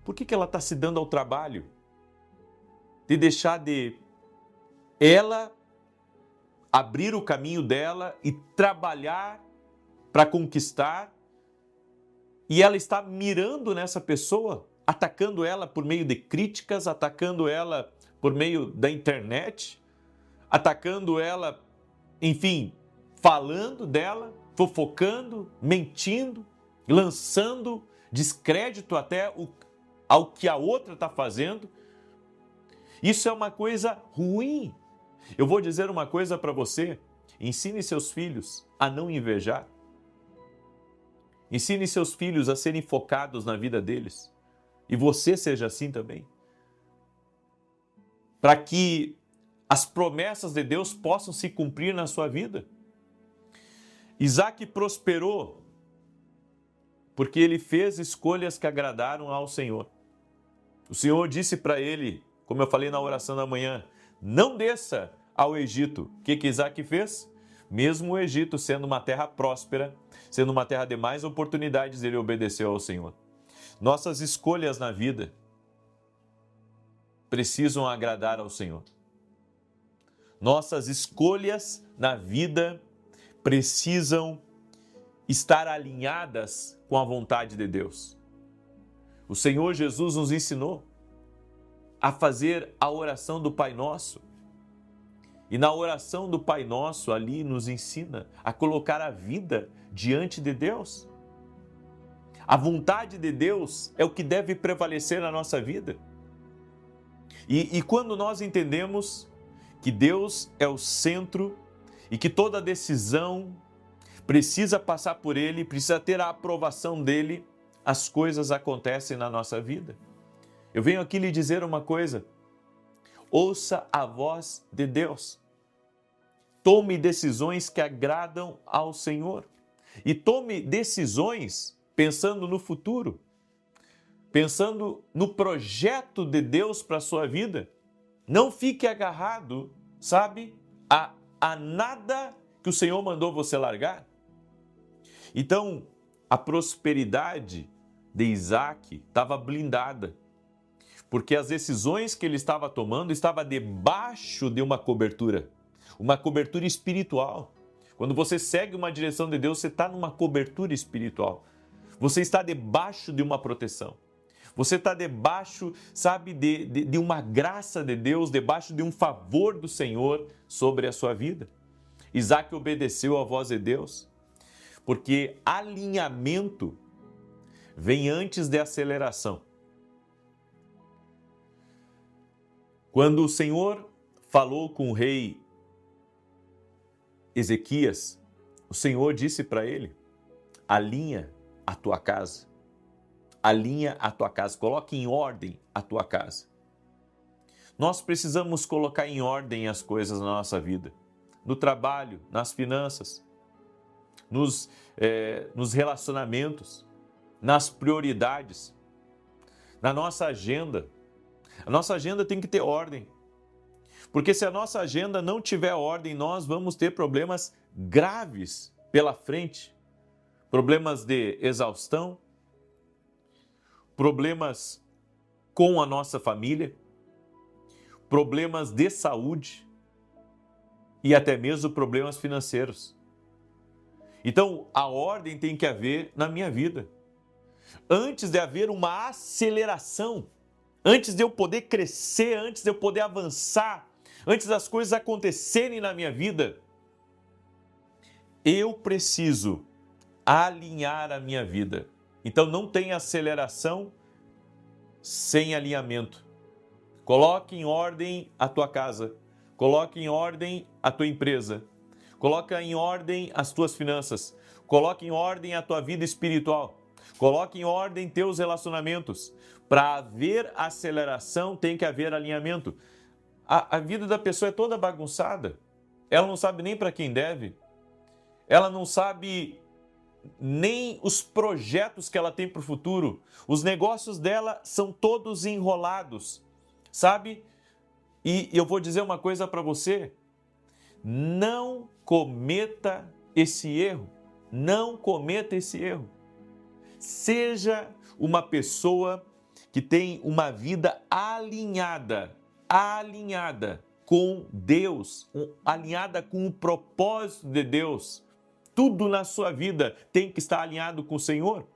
por que ela está se dando ao trabalho de deixar de ela abrir o caminho dela e trabalhar para conquistar, e ela está mirando nessa pessoa, atacando ela por meio de críticas, atacando ela por meio da internet, atacando ela, enfim, falando dela, fofocando, mentindo, lançando descrédito até ao que a outra está fazendo. Isso é uma coisa ruim. Eu vou dizer uma coisa para você: ensine seus filhos a não invejar. Ensine seus filhos a serem focados na vida deles. E você seja assim também. Para que as promessas de Deus possam se cumprir na sua vida. Isaac prosperou porque ele fez escolhas que agradaram ao Senhor. O Senhor disse para ele, como eu falei na oração da manhã, não desça ao Egito. O que Isaac fez? Mesmo o Egito sendo uma terra próspera, sendo uma terra de mais oportunidades, ele obedeceu ao Senhor. Nossas escolhas na vida precisam agradar ao Senhor. Nossas escolhas na vida precisam estar alinhadas com a vontade de Deus. O Senhor Jesus nos ensinou a fazer a oração do Pai Nosso. E na oração do Pai Nosso, ali nos ensina a colocar a vida diante de Deus. A vontade de Deus é o que deve prevalecer na nossa vida. E quando nós entendemos que Deus é o centro e que toda decisão precisa passar por Ele, precisa ter a aprovação dEle, as coisas acontecem na nossa vida. Eu venho aqui lhe dizer uma coisa: ouça a voz de Deus. Tome decisões que agradam ao Senhor. E tome decisões pensando no futuro, pensando no projeto de Deus para a sua vida. Não fique agarrado, sabe, a nada que o Senhor mandou você largar. Então, a prosperidade de Isaac estava blindada, porque as decisões que ele estava tomando estavam debaixo de uma cobertura espiritual. Quando você segue uma direção de Deus, você está numa cobertura espiritual. Você está debaixo de uma proteção. Você está debaixo, sabe, de uma graça de Deus, debaixo de um favor do Senhor sobre a sua vida. Isaac obedeceu à voz de Deus, porque alinhamento vem antes de aceleração. Quando o Senhor falou com o rei Ezequias, o Senhor disse para ele: alinha a tua casa, alinha a tua casa, coloque em ordem a tua casa. Nós precisamos colocar em ordem as coisas na nossa vida, no trabalho, nas finanças, nos relacionamentos, nas prioridades, na nossa agenda. A nossa agenda tem que ter ordem, porque se a nossa agenda não tiver ordem, nós vamos ter problemas graves pela frente. Problemas de exaustão, problemas com a nossa família, problemas de saúde e até mesmo problemas financeiros. Então, a ordem tem que haver na minha vida. Antes de haver uma aceleração, antes de eu poder crescer, antes de eu poder avançar, antes das coisas acontecerem na minha vida, eu preciso alinhar a minha vida. Então não tem aceleração sem alinhamento. Coloque em ordem a tua casa, coloque em ordem a tua empresa, coloque em ordem as tuas finanças, coloque em ordem a tua vida espiritual, coloque em ordem teus relacionamentos. Para haver aceleração tem que haver alinhamento. A vida da pessoa é toda bagunçada, ela não sabe nem para quem deve, ela não sabe nem os projetos que ela tem para o futuro, os negócios dela são todos enrolados, sabe? E eu vou dizer uma coisa para você, não cometa esse erro, não cometa esse erro. Seja uma pessoa que tem uma vida alinhada com Deus, alinhada com o propósito de Deus. Tudo na sua vida tem que estar alinhado com o Senhor.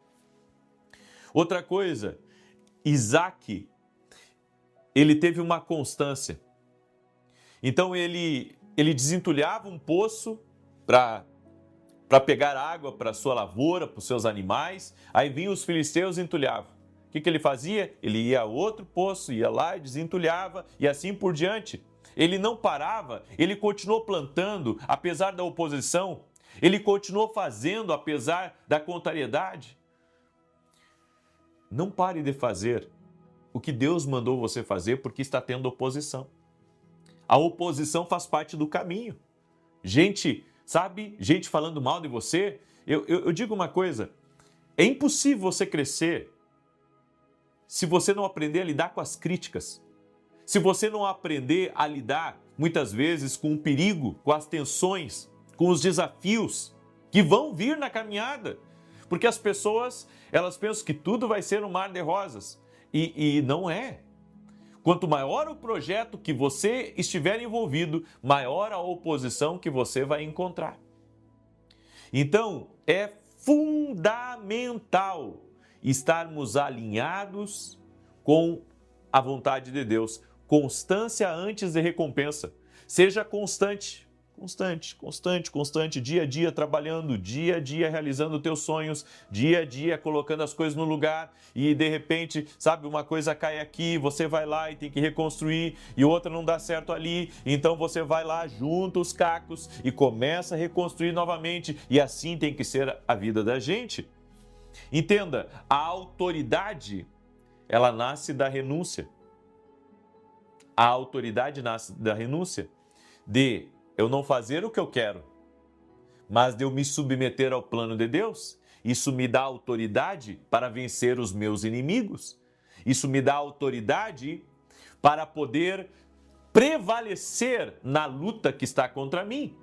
Outra coisa, Isaac, ele teve uma constância. Então ele desentulhava um poço para pegar água para a sua lavoura, para os seus animais. Aí vinham os filisteus e entulhavam. O que ele fazia? Ele ia a outro poço, ia lá e desentulhava e assim por diante. Ele não parava, ele continuou plantando apesar da oposição. Ele continuou fazendo apesar da contrariedade. Não pare de fazer o que Deus mandou você fazer porque está tendo oposição. A oposição faz parte do caminho. Gente, sabe, gente falando mal de você. Eu digo uma coisa, é impossível você crescer se você não aprender a lidar com as críticas. Se você não aprender a lidar, muitas vezes, com o perigo, com as tensões, com os desafios que vão vir na caminhada. Porque as pessoas, elas pensam que tudo vai ser um mar de rosas. E não é. Quanto maior o projeto que você estiver envolvido, maior a oposição que você vai encontrar. Então, é fundamental estarmos alinhados com a vontade de Deus. Constância antes de recompensa. Seja constante. Constante, dia a dia trabalhando, dia a dia realizando teus sonhos, dia a dia colocando as coisas no lugar e de repente, sabe, uma coisa cai aqui, você vai lá e tem que reconstruir e outra não dá certo ali, então você vai lá, junta os cacos e começa a reconstruir novamente e assim tem que ser a vida da gente. Entenda, a autoridade, ela nasce da renúncia. A autoridade nasce da renúncia, de eu não fazer o que eu quero, mas de eu me submeter ao plano de Deus. Isso me dá autoridade para vencer os meus inimigos. Isso me dá autoridade para poder prevalecer na luta que está contra mim.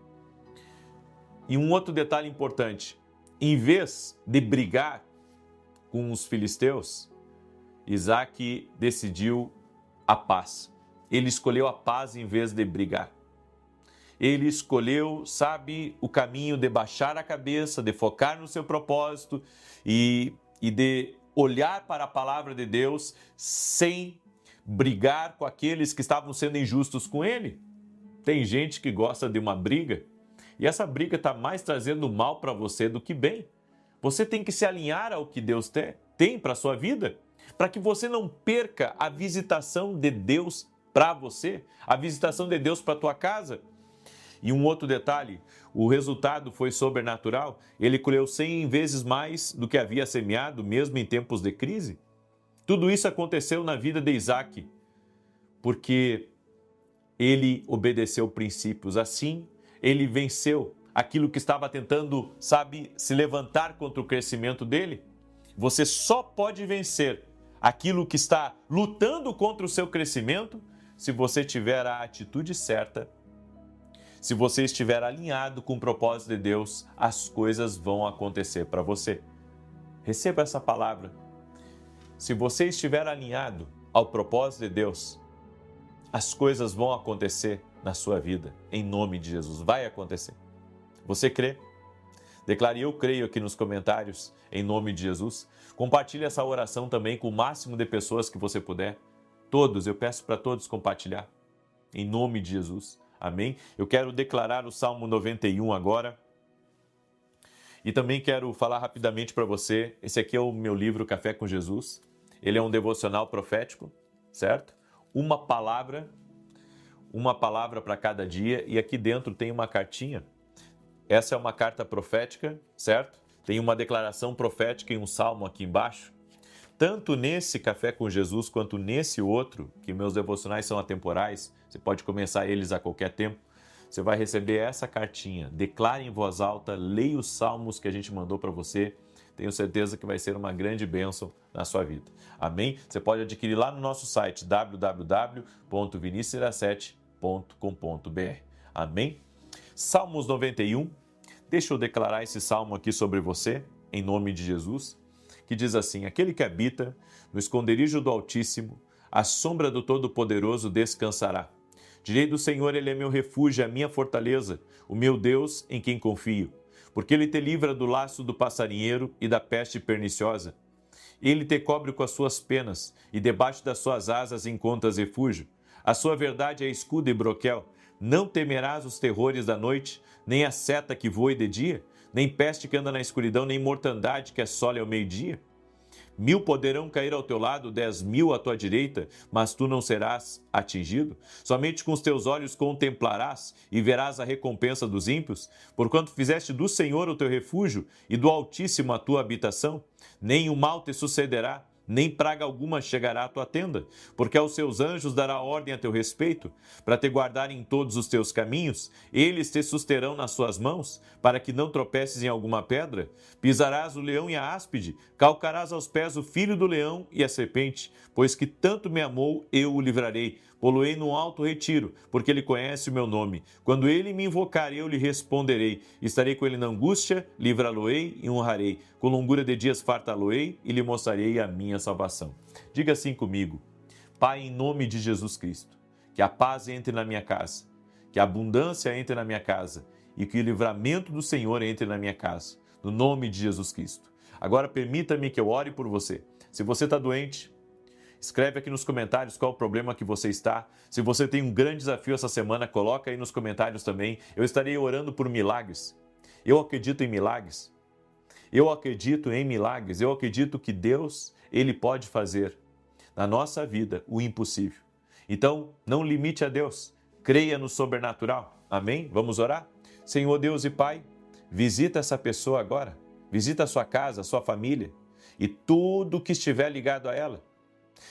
E um outro detalhe importante, em vez de brigar com os filisteus, Isaac decidiu a paz. Ele escolheu a paz em vez de brigar. Ele escolheu, sabe, o caminho de baixar a cabeça, de focar no seu propósito e de olhar para a palavra de Deus sem brigar com aqueles que estavam sendo injustos com ele. Tem gente que gosta de uma briga e essa briga está mais trazendo mal para você do que bem. Você tem que se alinhar ao que Deus tem para a sua vida, para que você não perca a visitação de Deus para você, a visitação de Deus para a tua casa. E um outro detalhe, o resultado foi sobrenatural. Ele colheu 100 vezes mais do que havia semeado, mesmo em tempos de crise. Tudo isso aconteceu na vida de Isaac, porque ele obedeceu princípios. Assim, ele venceu aquilo que estava tentando, sabe, se levantar contra o crescimento dele. Você só pode vencer aquilo que está lutando contra o seu crescimento se você tiver a atitude certa. Se você estiver alinhado com o propósito de Deus, as coisas vão acontecer para você. Receba essa palavra. Se você estiver alinhado ao propósito de Deus, as coisas vão acontecer na sua vida. Em nome de Jesus, vai acontecer. Você crê? Declare eu creio aqui nos comentários, em nome de Jesus. Compartilhe essa oração também com o máximo de pessoas que você puder. Todos, eu peço para todos compartilhar. Em nome de Jesus. Amém? Eu quero declarar o Salmo 91 agora. E também quero falar rapidamente para você, esse aqui é o meu livro Café com Jesus. Ele é um devocional profético, certo? Uma palavra para cada dia, e aqui dentro tem uma cartinha. Essa é uma carta profética, certo? Tem uma declaração profética e um salmo aqui embaixo. Tanto nesse Café com Jesus quanto nesse outro, que meus devocionais são atemporais, você pode começar eles a qualquer tempo, você vai receber essa cartinha. Declare em voz alta, leia os salmos que a gente mandou para você. Tenho certeza que vai ser uma grande bênção na sua vida. Amém? Você pode adquirir lá no nosso site www.vinicius17.com.br. Amém? Salmos 91. Deixa eu declarar esse salmo aqui sobre você, em nome de Jesus, que diz assim: aquele que habita no esconderijo do Altíssimo, à sombra do Todo-Poderoso descansará. Direi do Senhor, ele é meu refúgio, a minha fortaleza, o meu Deus em quem confio. Porque ele te livra do laço do passarinheiro e da peste perniciosa. Ele te cobre com as suas penas, e debaixo das suas asas encontras refúgio. A sua verdade é escudo e broquel. Não temerás os terrores da noite, nem a seta que voe de dia, nem peste que anda na escuridão, nem mortandade que assole ao meio-dia. 1000 poderão cair ao teu lado, 10.000 à tua direita, mas tu não serás atingido. Somente com os teus olhos contemplarás e verás a recompensa dos ímpios, porquanto fizeste do Senhor o teu refúgio e do Altíssimo a tua habitação. Nem o mal te sucederá, nem praga alguma chegará à tua tenda, porque aos seus anjos dará ordem a teu respeito, para te guardarem em todos os teus caminhos. Eles te susterão nas suas mãos, para que não tropeces em alguma pedra. Pisarás o leão e a áspide, calcarás aos pés o filho do leão e a serpente, pois que tanto me amou, eu o livrarei. Poloei num alto retiro, porque ele conhece o meu nome. Quando ele me invocar, eu lhe responderei. Estarei com ele na angústia, livrá-lo-ei e honrarei. Com longura de dias fartá-lo-ei e lhe mostrarei a minha salvação. Diga assim comigo: Pai, em nome de Jesus Cristo, que a paz entre na minha casa, que a abundância entre na minha casa e que o livramento do Senhor entre na minha casa. No nome de Jesus Cristo. Agora permita-me que eu ore por você. Se você está doente, escreve aqui nos comentários qual o problema que você está. Se você tem um grande desafio essa semana, coloca aí nos comentários também. Eu estarei orando por milagres. Eu acredito em milagres. Eu acredito em milagres. Eu acredito que Deus, Ele pode fazer na nossa vida o impossível. Então, não limite a Deus. Creia no sobrenatural. Amém? Vamos orar? Senhor Deus e Pai, visita essa pessoa agora. Visita a sua casa, a sua família e tudo que estiver ligado a ela.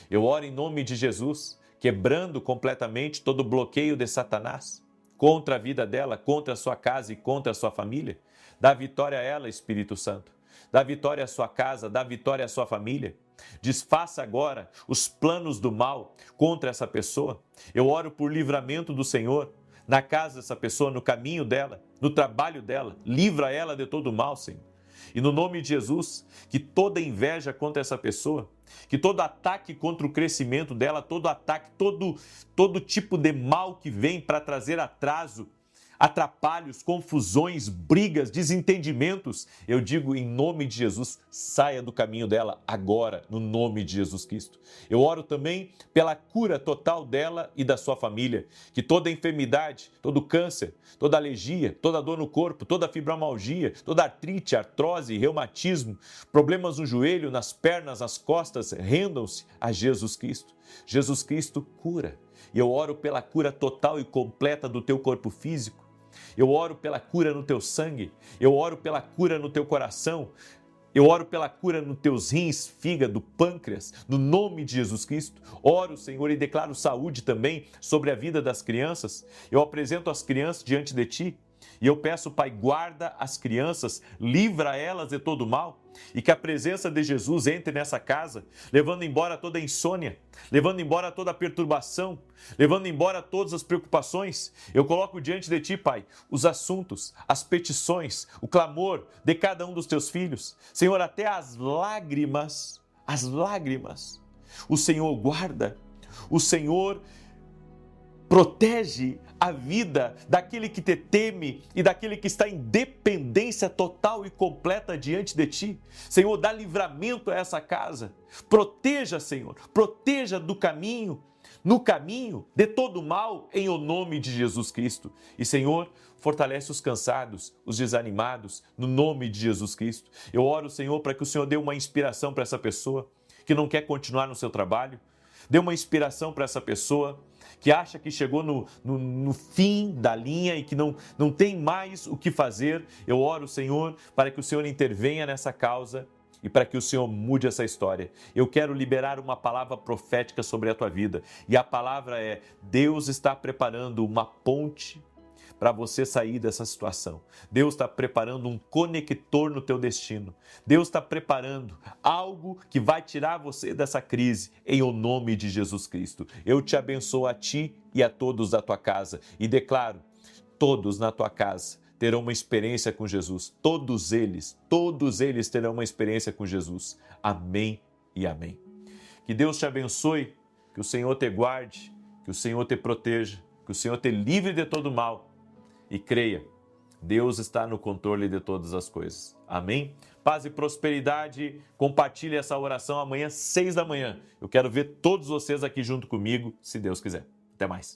Eu oro em nome de Jesus, quebrando completamente todo o bloqueio de Satanás contra a vida dela, contra a sua casa e contra a sua família. Dá vitória a ela, Espírito Santo. Dá vitória à sua casa, dá vitória à sua família. Desfaça agora os planos do mal contra essa pessoa. Eu oro por livramento do Senhor na casa dessa pessoa, no caminho dela, no trabalho dela. Livra ela de todo o mal, Senhor. E no nome de Jesus, que toda inveja contra essa pessoa, que todo ataque contra o crescimento dela, todo ataque, todo tipo de mal que vem para trazer atraso, atrapalhos, confusões, brigas, desentendimentos, eu digo em nome de Jesus, saia do caminho dela agora, no nome de Jesus Cristo. Eu oro também pela cura total dela e da sua família, que toda enfermidade, todo câncer, toda alergia, toda dor no corpo, toda fibromialgia, toda artrite, artrose, reumatismo, problemas no joelho, nas pernas, nas costas, rendam-se a Jesus Cristo. Jesus Cristo cura. E eu oro pela cura total e completa do teu corpo físico. Eu oro pela cura no teu sangue, eu oro pela cura no teu coração, eu oro pela cura nos teus rins, fígado, pâncreas, no nome de Jesus Cristo. Oro, Senhor, e declaro saúde também sobre a vida das crianças. Eu apresento as crianças diante de Ti. E eu peço, Pai, guarda as crianças, livra elas de todo mal e que a presença de Jesus entre nessa casa, levando embora toda a insônia, levando embora toda a perturbação, levando embora todas as preocupações. Eu coloco diante de Ti, Pai, os assuntos, as petições, o clamor de cada um dos Teus filhos. Senhor, até as lágrimas, o Senhor guarda, o Senhor protege a vida daquele que te teme e daquele que está em dependência total e completa diante de Ti. Senhor, dá livramento a essa casa. Proteja, Senhor, proteja do caminho, no caminho de todo mal, em o nome de Jesus Cristo. E, Senhor, fortalece os cansados, os desanimados, no nome de Jesus Cristo. Eu oro, Senhor, para que o Senhor dê uma inspiração para essa pessoa que não quer continuar no seu trabalho. Dê uma inspiração para essa pessoa que acha que chegou no fim da linha e que não tem mais o que fazer. Eu oro, Senhor, para que o Senhor intervenha nessa causa e para que o Senhor mude essa história. Eu quero liberar uma palavra profética sobre a tua vida. E a palavra é: Deus está preparando uma ponte para você sair dessa situação. Deus está preparando um conector no teu destino. Deus está preparando algo que vai tirar você dessa crise, em o nome de Jesus Cristo. Eu te abençoo a ti e a todos da tua casa e declaro: todos na tua casa terão uma experiência com Jesus. Todos eles terão uma experiência com Jesus. Amém e amém. Que Deus te abençoe, que o Senhor te guarde, que o Senhor te proteja, que o Senhor te livre de todo mal. E creia, Deus está no controle de todas as coisas. Amém? Paz e prosperidade. Compartilhe essa oração amanhã, 6 da manhã. Eu quero ver todos vocês aqui junto comigo, se Deus quiser. Até mais.